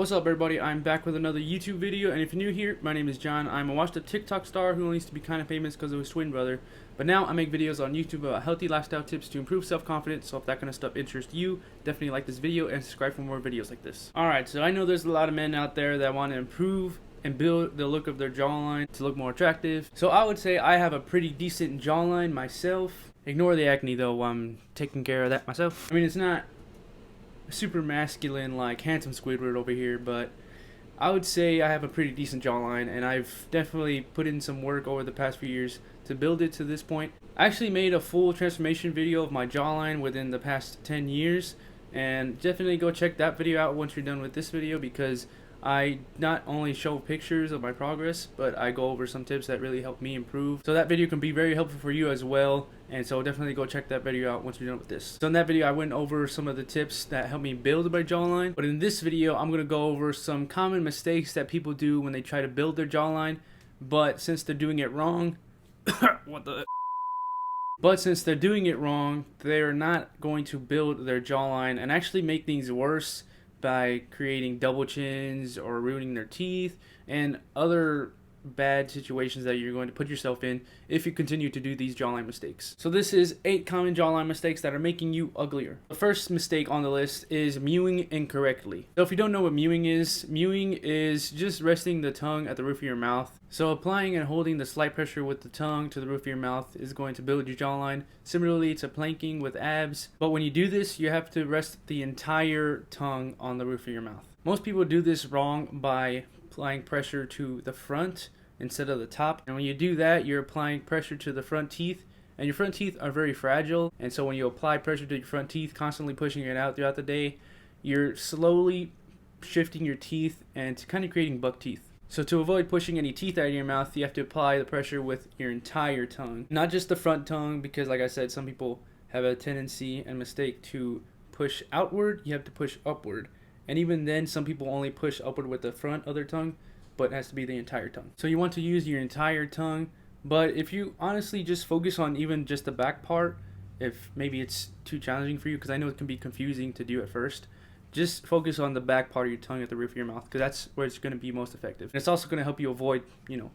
What's up, everybody? I'm back with another YouTube video, and if you're new here, my name is John. I'm a washed up TikTok star who only used to be kind of famous because of his twin brother, but now I make videos on YouTube about healthy lifestyle tips to improve self-confidence. So if that kind of stuff interests you, definitely like this video and subscribe for more videos like this. Alright, so I know there's a lot of men out there that want to improve and build the look of their jawline to look more attractive. So I would say I have a pretty decent jawline myself. Ignore the acne though, I'm taking care of that myself. I mean, it's not super masculine like handsome Squidward over here, but I would say I have a pretty decent jawline, and I've definitely put in some work over the past few years to build it to this point. I actually made a full transformation video of my jawline within the past 10 years, and definitely go check that video out once you're done with this video, because I not only show pictures of my progress, but I go over some tips that really help me improve. So that video can be very helpful for you as well, and so definitely go check that video out once you're done with this. So in that video I went over some of the tips that help me build my jawline, but in this video I'm going to go over some common mistakes that people do when they try to build their jawline, but since they're doing it wrong But since they're doing it wrong, they're not going to build their jawline and actually make things worse by creating double chins or ruining their teeth and other bad situations that you're going to put yourself in if you continue to do these jawline mistakes. So this is 8 common jawline mistakes that are making you uglier. The first mistake on the list is mewing incorrectly. So if you don't know what mewing is just resting the tongue at the roof of your mouth. So applying and holding the slight pressure with the tongue to the roof of your mouth is going to build your jawline, similarly to planking with abs. But when you do this, you have to rest the entire tongue on the roof of your mouth. Most people do this wrong by applying pressure to the front instead of the top, and when you do that, you're applying pressure to the front teeth, and your front teeth are very fragile, and so when you apply pressure to your front teeth, constantly pushing it out throughout the day, you're slowly shifting your teeth and kind of creating buck teeth. So to avoid pushing any teeth out of your mouth, you have to apply the pressure with your entire tongue, not just the front tongue, because like I said, some people have a tendency and mistake to push outward. You have to push upward. And even then, some people only push upward with the front of their tongue, but it has to be the entire tongue. So you want to use your entire tongue, but if you honestly just focus on even just the back part, if maybe it's too challenging for you, because I know it can be confusing to do at first, just focus on the back part of your tongue at the roof of your mouth, because that's where it's going to be most effective. And it's also going to help you avoid,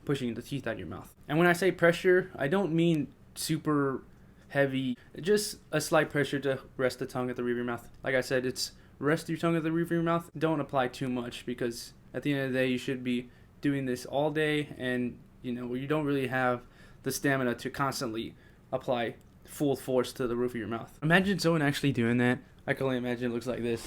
pushing the teeth out of your mouth. And when I say pressure, I don't mean super heavy, just a slight pressure to rest the tongue at the roof of your mouth. Like I said, it's rest your tongue at the roof of your mouth. Don't apply too much, because at the end of the day you should be doing this all day, and you don't really have the stamina to constantly apply full force to the roof of your mouth. Imagine someone actually doing that. I can only imagine it looks like this.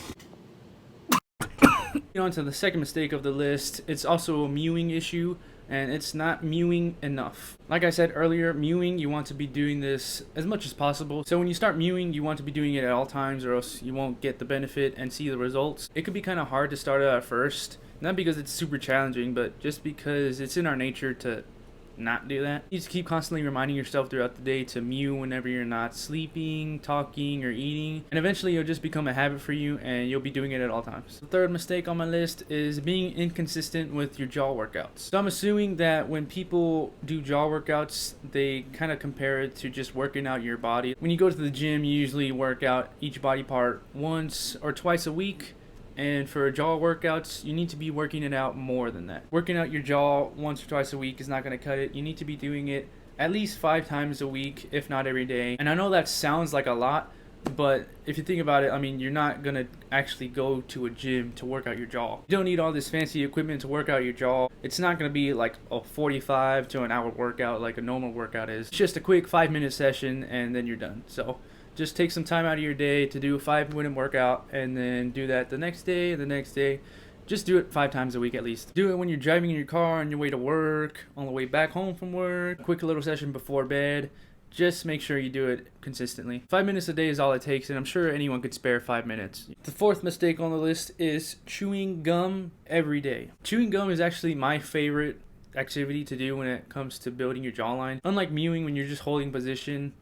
On to the second mistake of the list. It's also a mewing issue, and it's not mewing enough. Like I said earlier, mewing, you want to be doing this as much as possible. So when you start mewing, you want to be doing it at all times, or else you won't get the benefit and see the results. It could be kind of hard to start out at first, not because it's super challenging, but just because it's in our nature to not do that. You just keep constantly reminding yourself throughout the day to mew whenever you're not sleeping, talking, or eating, and eventually it'll just become a habit for you, and you'll be doing it at all times. The third mistake on my list is being inconsistent with your jaw workouts. So I'm assuming that when people do jaw workouts, they kind of compare it to just working out your body. When you go to the gym, you usually work out each body part once or twice a week. And for jaw workouts, you need to be working it out more than that. Working out your jaw once or twice a week is not going to cut it. You need to be doing it at least 5 times a week, if not every day. And I know that sounds like a lot, but if you think about it, I mean, you're not going to actually go to a gym to work out your jaw. You don't need all this fancy equipment to work out your jaw. It's not going to be like a 45 to an hour workout like a normal workout is. It's just a quick 5-minute session, and then you're done. So just take some time out of your day to do a 5-minute workout, and then do that the next day and the next day. Just do it 5 times a week at least. Do it when you're driving in your car on your way to work, on the way back home from work, quick little session before bed. Just make sure you do it consistently. 5 minutes a day is all it takes, and I'm sure anyone could spare 5 minutes. The fourth mistake on the list is chewing gum every day. Chewing gum is actually my favorite activity to do when it comes to building your jawline. Unlike mewing, when you're just holding position,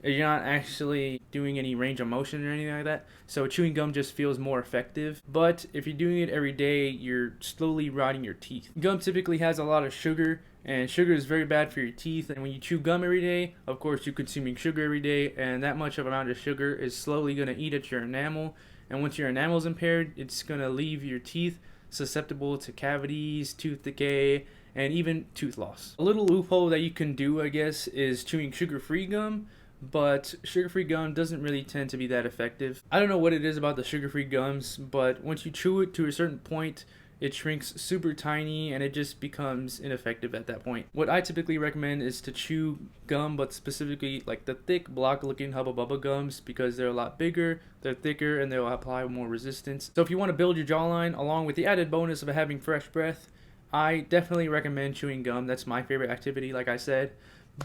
you're not actually doing any range of motion or anything like that, so chewing gum just feels more effective. But if you're doing it every day, you're slowly rotting your teeth. Gum typically has a lot of sugar, and sugar is very bad for your teeth, and when you chew gum every day, of course you're consuming sugar every day, and that much of amount of sugar is slowly going to eat at your enamel, and once your enamel is impaired, it's going to leave your teeth susceptible to cavities, tooth decay, and even tooth loss. A little loophole that you can do, I guess, is chewing sugar-free gum, but sugar-free gum doesn't really tend to be that effective. I don't know what it is about the sugar-free gums, but once you chew it to a certain point, it shrinks super tiny and it just becomes ineffective at that point. What I typically recommend is to chew gum, but specifically like the thick block looking Hubba Bubba gums, because they're a lot bigger, they're thicker, and they'll apply more resistance. So if you want to build your jawline along with the added bonus of having fresh breath, I definitely recommend chewing gum. That's my favorite activity, like I said.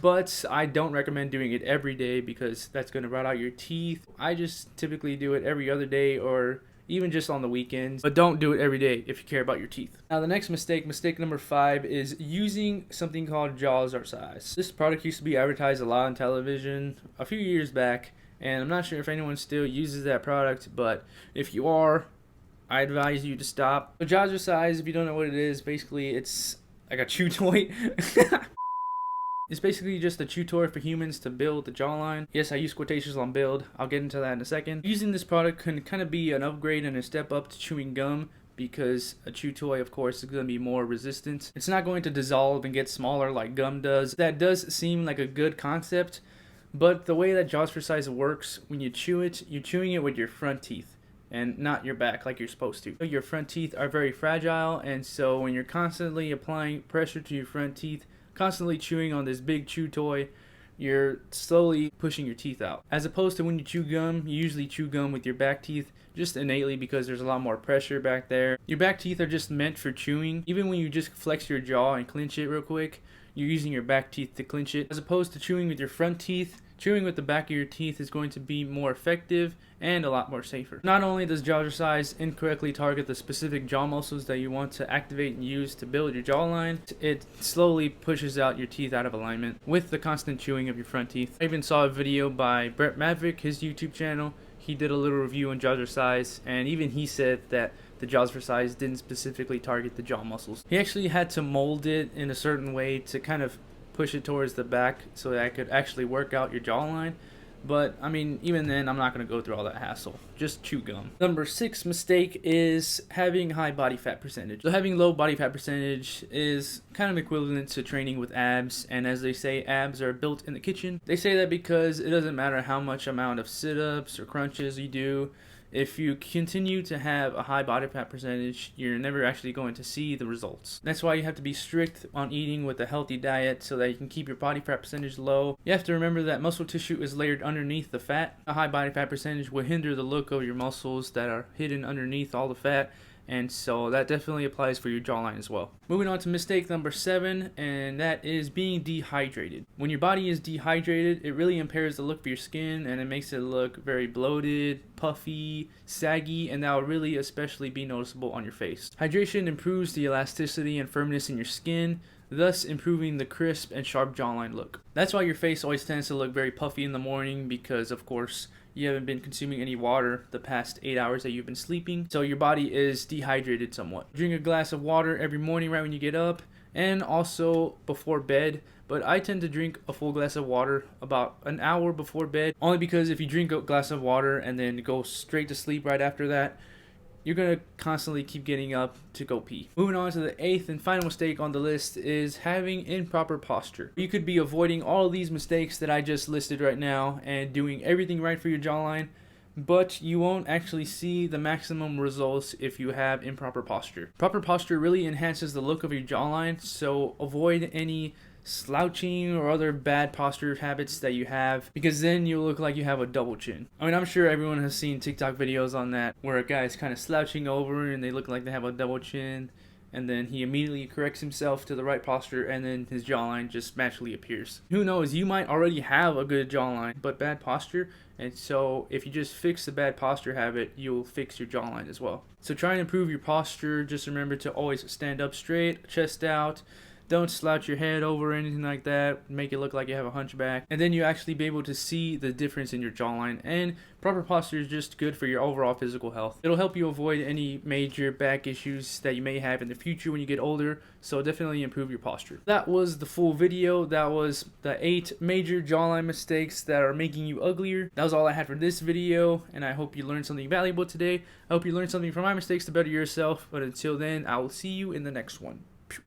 But I don't recommend doing it every day because that's going to rot out your teeth. I just typically do it every other day or even just on the weekends, but don't do it every day if you care about your teeth. Now the next mistake number 5, is using something called JAWLINE. This product used to be advertised a lot on television a few years back, and I'm not sure if anyone still uses that product, but if you are, I advise you to stop. So JAWLINE, if you don't know what it is, basically it's like a chew toy. It's basically just a chew toy for humans to build the jawline. Yes, I use quotations on build. I'll get into that in a second. Using this product can kind of be an upgrade and a step up to chewing gum, because a chew toy, of course, is going to be more resistant. It's not going to dissolve and get smaller like gum does. That does seem like a good concept, but the way that JAWLINE works, when you chew it, you're chewing it with your front teeth and not your back like you're supposed to. Your front teeth are very fragile, and so when you're constantly applying pressure to your front teeth, constantly chewing on this big chew toy, you're slowly pushing your teeth out. As opposed to when you chew gum, you usually chew gum with your back teeth just innately because there's a lot more pressure back there. Your back teeth are just meant for chewing. Even when you just flex your jaw and clench it real quick, you're using your back teeth to clench it. As opposed to chewing with your front teeth, chewing with the back of your teeth is going to be more effective and a lot more safer. Not only does JAWLINE incorrectly target the specific jaw muscles that you want to activate and use to build your jawline, it slowly pushes out your teeth out of alignment with the constant chewing of your front teeth. I even saw a video by Brett Maverick, his YouTube channel. He did a little review on JAWLINE, and even he said that the JAWLINE didn't specifically target the jaw muscles. He actually had to mold it in a certain way to kind of push it towards the back so that I could actually work out your jawline. But I mean, even then, I'm not going to go through all that hassle. Just chew gum. Number 6 mistake is having high body fat percentage. So having low body fat percentage is kind of equivalent to training with abs. And as they say, abs are built in the kitchen. They say that because it doesn't matter how much amount of sit-ups or crunches you do. If you continue to have a high body fat percentage, you're never actually going to see the results. That's why you have to be strict on eating with a healthy diet so that you can keep your body fat percentage low. You have to remember that muscle tissue is layered underneath the fat. A high body fat percentage will hinder the look of your muscles that are hidden underneath all the fat, and so that definitely applies for your jawline as well. Moving on to mistake number 7, and that is being dehydrated. When your body is dehydrated, it really impairs the look of your skin, and it makes it look very bloated, puffy, saggy, and that will really especially be noticeable on your face. Hydration improves the elasticity and firmness in your skin, thus improving the crisp and sharp jawline look. That's why your face always tends to look very puffy in the morning, because of course you haven't been consuming any water the past 8 hours that you've been sleeping, so your body is dehydrated somewhat. Drink a glass of water every morning right when you get up, and also before bed. But I tend to drink a full glass of water about an hour before bed, only because if you drink a glass of water and then go straight to sleep right after that, you're going to constantly keep getting up to go pee. Moving on to the 8th and final mistake on the list is having improper posture. You could be avoiding all of these mistakes that I just listed right now and doing everything right for your jawline, but you won't actually see the maximum results if you have improper posture. Proper posture really enhances the look of your jawline, so avoid any slouching or other bad posture habits that you have, because then you look like you have a double chin. I mean, I'm sure everyone has seen TikTok videos on that where a guy is kind of slouching over and they look like they have a double chin, and then he immediately corrects himself to the right posture and then his jawline just magically appears. Who knows, you might already have a good jawline but bad posture, and so if you just fix the bad posture habit, you'll fix your jawline as well. So try and improve your posture. Just remember to always stand up straight, chest out, Don't slouch your head over or anything like that, make it look like you have a hunchback, and then you actually be able to see the difference in your jawline. And proper posture is just good for your overall physical health. It'll help you avoid any major back issues that you may have in the future when you get older, so definitely improve your posture. That was the full video. That was the 8 major jawline mistakes that are making you uglier. That was all I had for this video, and I hope you learned something valuable today. I hope you learned something from my mistakes to better yourself, but until then, I will see you in the next one.